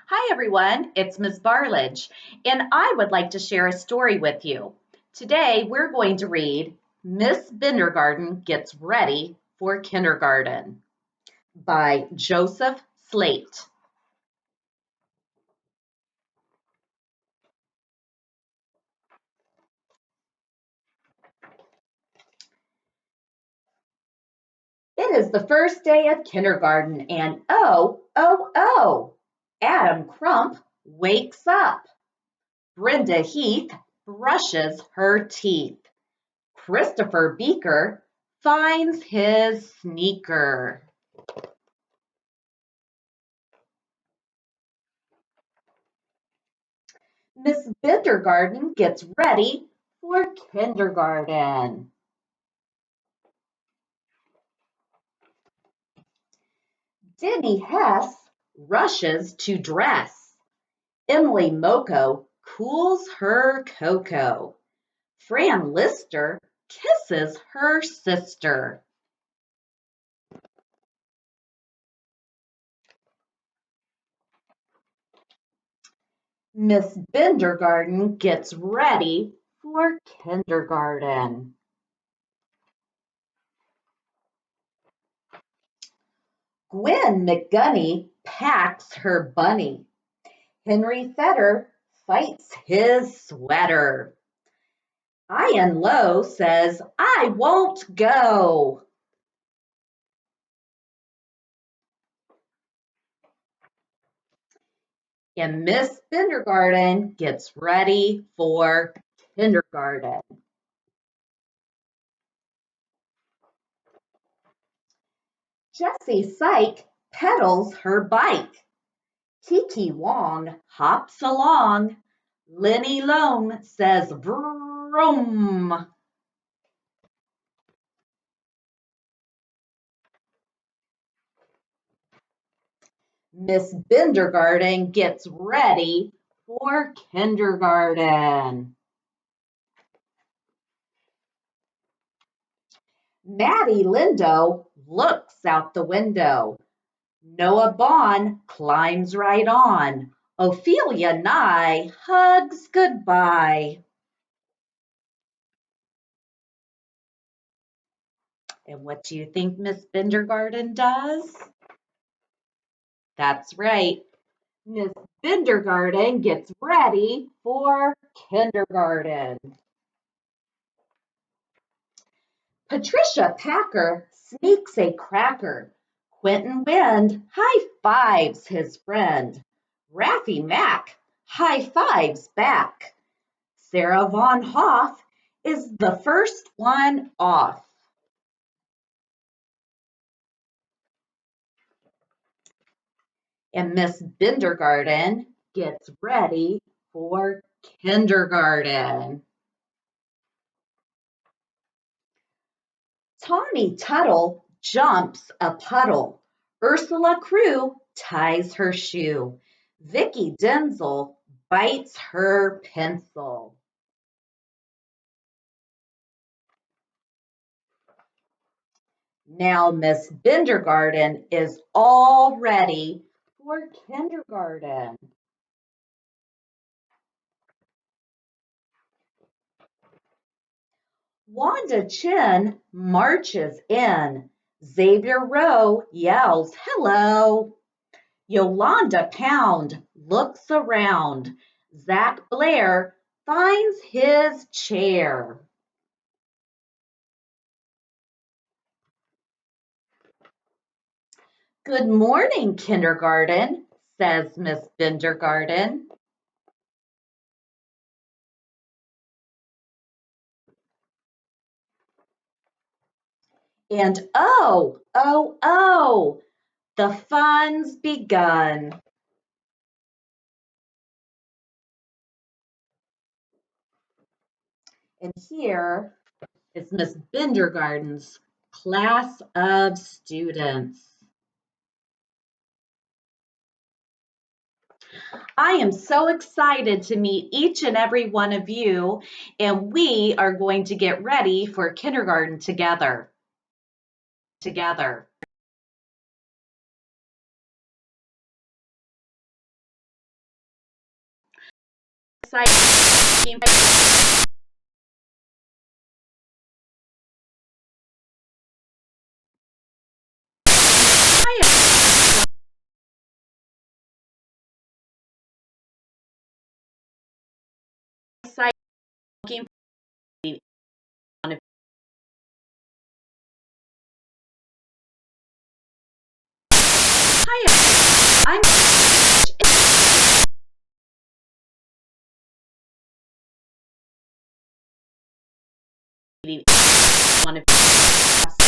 Hi everyone, it's Ms. Barlage, and I would like to share a story with you. Today we're going to read Miss Bindergarten Gets Ready for Kindergarten by Joseph Slate. It is the first day of kindergarten and Adam Crump wakes up. Brenda Heath brushes her teeth. Christopher Beaker finds his sneaker. Miss Bindergarten gets ready for kindergarten. Denny Hess rushes to dress. Emily Moko cools her cocoa. Fran Lister kisses her sister. Miss Bindergarten gets ready for kindergarten. Gwen McGunny packs her bunny. Henry Fetter fights his sweater. Ian Lowe says, I won't go. And Miss Bindergarten gets ready for kindergarten. Jessie Syke pedals her bike. Kiki Wong hops along. Lenny Loam says, vroom. Miss Bindergarten gets ready for kindergarten. Maddie Lindo looks out the window. Noah Bond climbs right on. Ophelia Nye hugs goodbye. And what do you think Miss Bindergarten does? That's right. Miss Bindergarten gets ready for kindergarten. Patricia Packer sneaks a cracker. Quentin Wind high fives his friend. Raffy Mack high fives back. Sarah Von Hoff is the first one off. And Miss Bindergarten gets ready for kindergarten. Tommy Tuttle jumps a puddle. Ursula Crew ties her shoe. Vicky Denzel bites her pencil. Now Miss Bindergarten is all ready for kindergarten. Wanda Chin marches in. Xavier Rowe yells, hello. Yolanda Pound looks around. Zach Blair finds his chair. Good morning, kindergarten, says Miss Bindergarten. And the fun's begun. And here is Miss Bindergarten's class of students. I am so excited to meet each and every one of you, and we are going to get ready for kindergarten together. excited. Hi, excited. Looking for Hi, I'm one of